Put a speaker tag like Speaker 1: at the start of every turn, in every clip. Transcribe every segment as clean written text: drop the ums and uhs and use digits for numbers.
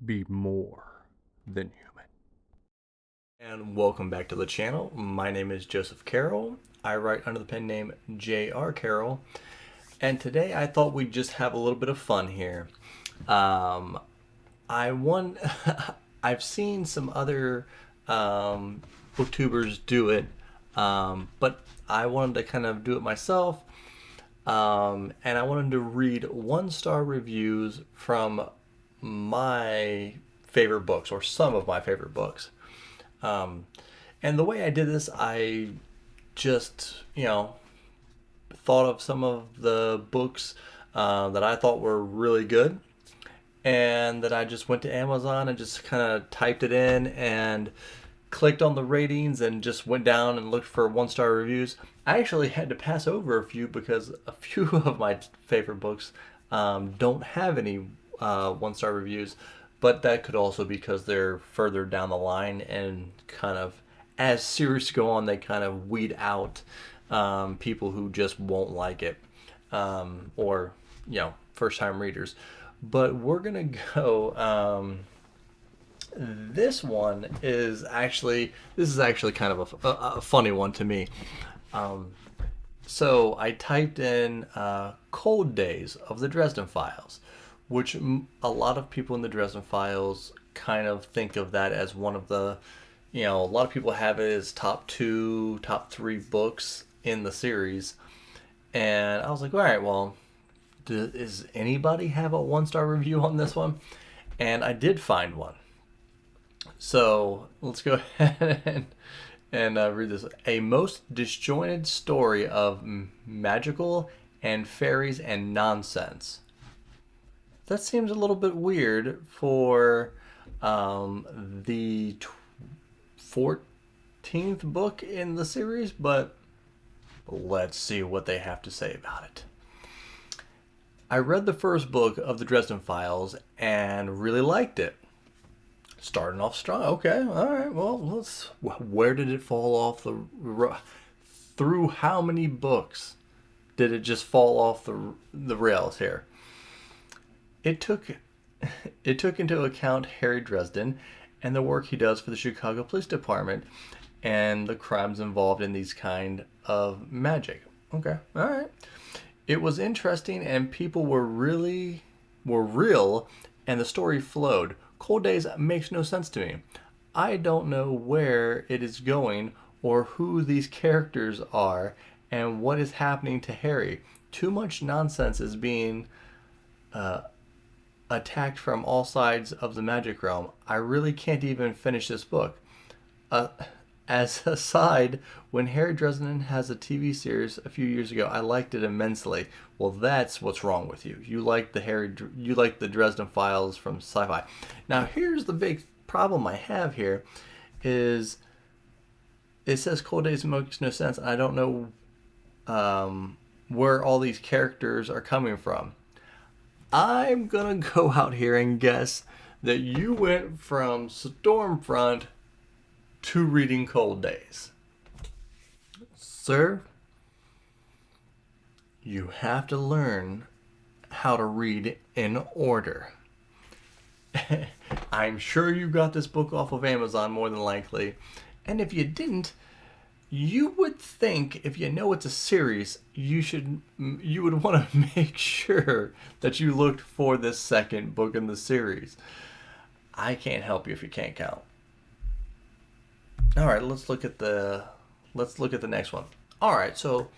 Speaker 1: be more than human.
Speaker 2: And welcome back to the channel. My name is Joseph Carroll. I write under the pen name J.R. Carroll. And today I thought we'd just have a little bit of fun here. Um, I won. I've seen some other booktubers do it, but I wanted to kind of do it myself. And I wanted to read one-star reviews from my favorite books, or some of my favorite books. Um, and the way I did this, I just, thought of some of the books that I thought were really good, and that I just went to Amazon and just kind of typed it in and clicked on the ratings and just went down and looked for one-star reviews. I actually had to pass over a few because a few of my favorite books don't have any one-star reviews, but that could also be because they're further down the line and kind of as series go on, they kind of weed out people who just won't like it, or first-time readers. But we're gonna go. This is actually kind of a funny one to me. Um, so I typed in "Cold Days of the Dresden Files," which a lot of people in the Dresden Files kind of think of that as one of the, a lot of people have it as top two, top three books in the series. And I was like, all right, well, does anybody have a one-star review on this one? And I did find one. So let's go ahead and read this. A most disjointed story of magical and fairies and nonsense. That seems a little bit weird for the 14th book in the series, but let's see what they have to say about it. I read the first book of the Dresden Files and really liked it. Starting off strong. Okay, all right. Well, let's. Where did it fall off the? Through how many books did it just fall off the rails here? It took it took into account Harry Dresden and the work he does for the Chicago Police Department and the crimes involved in these kind of magic. Okay, all right. It was interesting and people were real and the story flowed. Cold Days makes no sense to me. I don't know where it is going or who these characters are and what is happening to Harry. Too much nonsense is being uh, attacked from all sides of the magic realm. I really can't even finish this book. Uh, as a side, when Harry Dresden has a TV series a few years ago, I liked it immensely. Well, that's what's wrong with you. You like the Dresden Files from Sci-Fi. Now, here's the big problem I have here: is it says Cold Days makes no sense. I don't know where all these characters are coming from. I'm gonna go out here and guess that you went from Stormfront to reading Cold Days. Sir, you have to learn how to read in order. I'm sure you got this book off of Amazon more than likely. And if you didn't, you would think if you know it's a series, you would want to make sure that you looked for this second book in the series. I can't help you if you can't count. All right, let's look at the next one. All right, so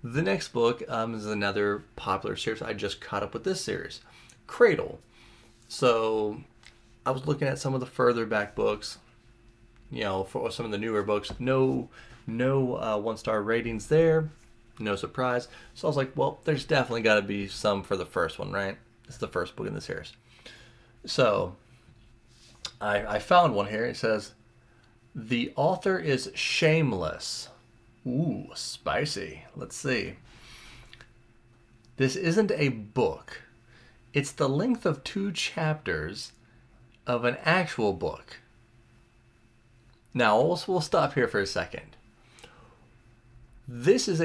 Speaker 2: the next book is another popular series. I just caught up with this series, Cradle. So I was looking at some of the further back books, for some of the newer books. No one-star ratings there. No surprise. So I was like, well, there's definitely got to be some for the first one, right? It's the first book in the series. So I found one here. It says, the author is shameless. Ooh, spicy. Let's see. This isn't a book. It's the length of 2 chapters of an actual book. Now, we'll stop here for a second. This is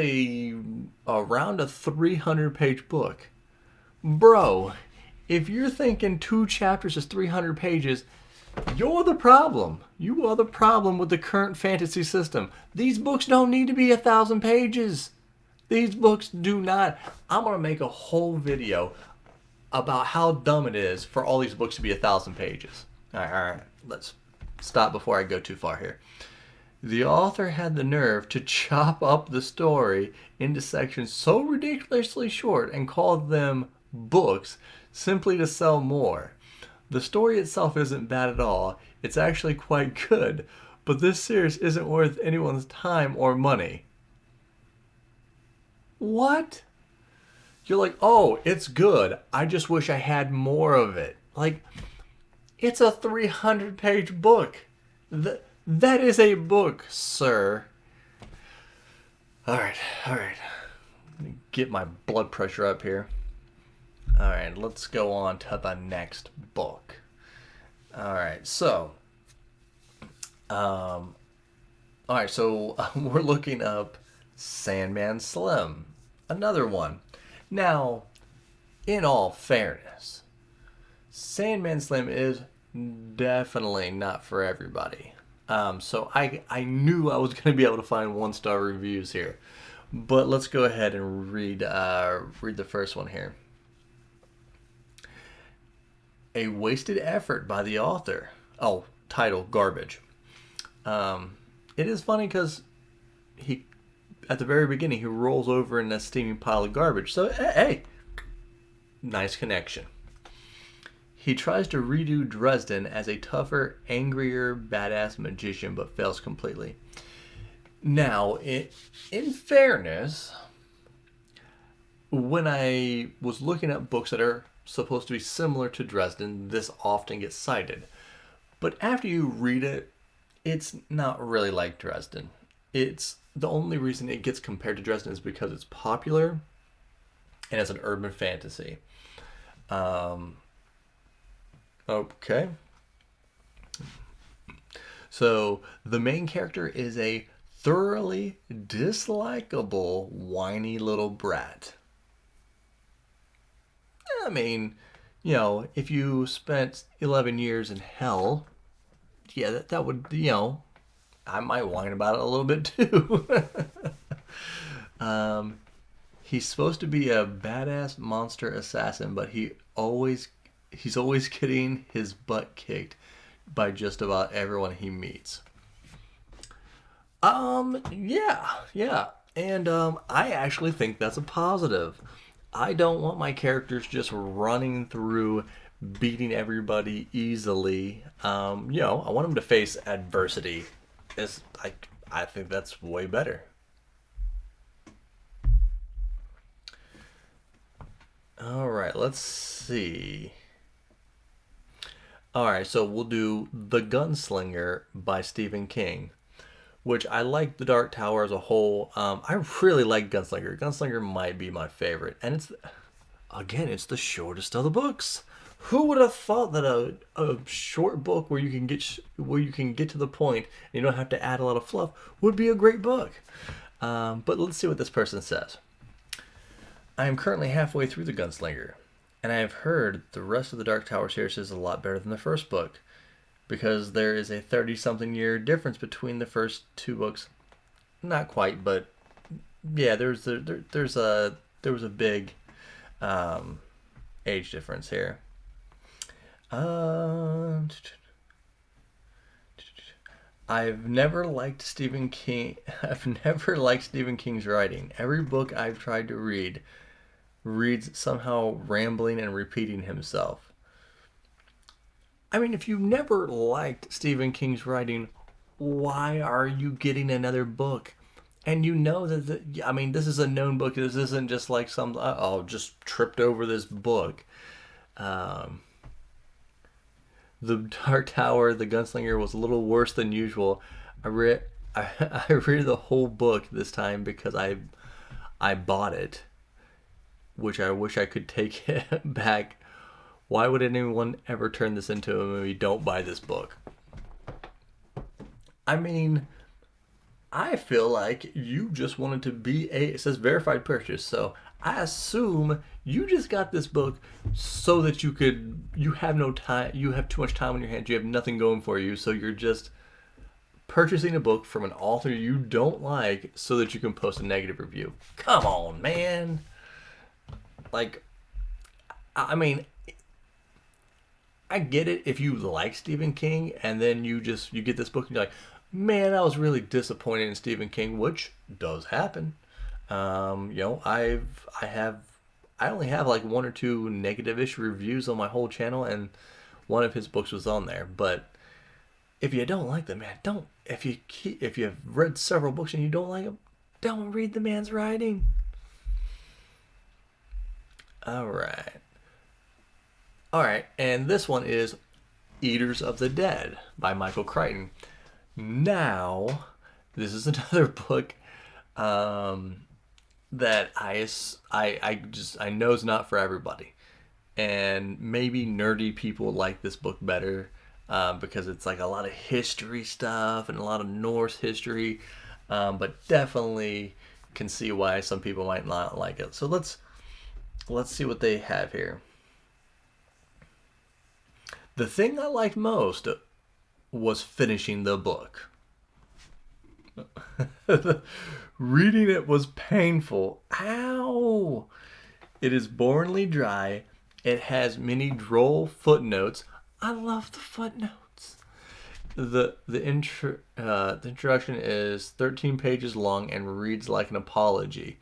Speaker 2: around a 300-page book. Bro, If you're thinking 2 chapters is 300 pages, you're the problem. You are the problem with the current fantasy system. These books don't need to be 1,000 pages. These books do not. I'm going to make a whole video about how dumb it is for all these books to be 1,000 pages. All right. Let's stop before I go too far here. The author had the nerve to chop up the story into sections so ridiculously short and call them books simply to sell more. The story itself isn't bad at all. It's actually quite good. But this series isn't worth anyone's time or money. What? You're like, oh, it's good. I just wish I had more of it. Like, it's a 300-page book. That is a book, sir. All right. Let me get my blood pressure up here. All right, let's go on to the next book. All right, so, we're looking up Sandman Slim, another one. Now, in all fairness, Sandman Slim is definitely not for everybody. So I knew I was going to be able to find 1-star reviews here, but let's go ahead and read the first one here. A wasted effort by the author. Oh, title, garbage. It is funny because at the very beginning, he rolls over in a steaming pile of garbage. So, hey, nice connection. He tries to redo Dresden as a tougher, angrier, badass magician, but fails completely. Now, in fairness, when I was looking at books that are supposed to be similar to Dresden, this often gets cited. But after you read it, it's not really like Dresden. It's the only reason it gets compared to Dresden is because it's popular and it's an urban fantasy. Okay. So the main character is a thoroughly dislikable, whiny little brat. I mean, if you spent 11 years in hell, yeah, that would, I might whine about it a little bit too. He's supposed to be a badass monster assassin, but he's always getting his butt kicked by just about everyone he meets. Yeah. And I actually think that's a positive. I don't want my characters just running through beating everybody easily. I want them to face adversity. I think that's way better. All right, let's see. All right, so we'll do The Gunslinger by Stephen King, which I like The Dark Tower as a whole. I really like Gunslinger. Gunslinger might be my favorite. And it's the shortest of the books. Who would have thought that a short book where you can get to the point and you don't have to add a lot of fluff would be a great book? But let's see what this person says. I am currently halfway through The Gunslinger, and I have heard the rest of the Dark Tower series is a lot better than the first book, because there is a 30-something year difference between the first 2 books. Not quite, but yeah, there was a big age difference here. I've never liked Stephen King. I've never liked Stephen King's writing. Every book I've tried to reads somehow rambling and repeating himself. I mean, if you never liked Stephen King's writing, why are you getting another book? And you know that, this is a known book. This isn't just like just tripped over this book. The Dark Tower, The Gunslinger was a little worse than usual. I read the whole book this time because I bought it, which I wish I could take it back. Why would anyone ever turn this into a movie? Don't buy this book. I feel like you just wanted to be it says verified purchase, so I assume you just got this book so that you have no time, you have too much time on your hands, you have nothing going for you, so you're just purchasing a book from an author you don't like so that you can post a negative review. Come on, man. Like, I mean, I get it if you like Stephen King and then you get this book and you're like, man, I was really disappointed in Stephen King, which does happen. You know, I only have like one or two negative-ish reviews on my whole channel, and one of his books was on there. But if you don't like them, man, don't. If you've read several books and you don't like them, don't read the man's writing. All right. All right, and this one is Eaters of the Dead by Michael Crichton. Now, this is another book that I know is not for everybody, and maybe nerdy people like this book better because it's like a lot of history stuff and a lot of Norse history, but definitely can see why some people might not like it. So let's see what they have here. The thing I liked most was finishing the book. Reading it was painful. Ow! It is boringly dry. It has many droll footnotes. I love the footnotes. The introduction is 13 pages long and reads like an apology.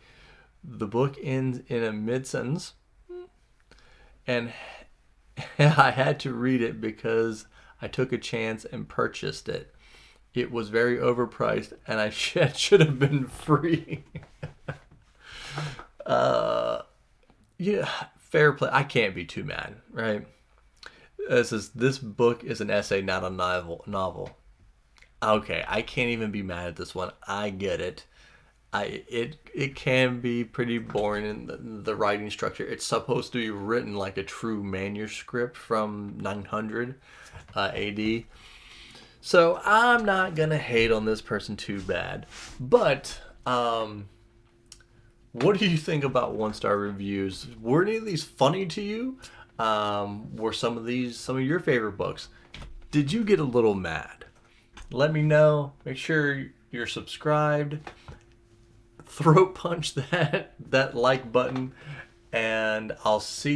Speaker 2: The book ends in a mid-sentence, and I had to read it because I took a chance and purchased it. It was very overpriced, and I should have been free. Yeah, fair play. I can't be too mad, right? This book is an essay, not a novel. Okay, I can't even be mad at this one. I get it. It can be pretty boring in the writing structure. It's supposed to be written like a true manuscript from 900 AD. So I'm not gonna hate on this person too bad. But what do you think about 1-star reviews? Were any of these funny to you? Were some of your favorite books? Did you get a little mad? Let me know. Make sure you're subscribed. Throat punch that like button, and I'll see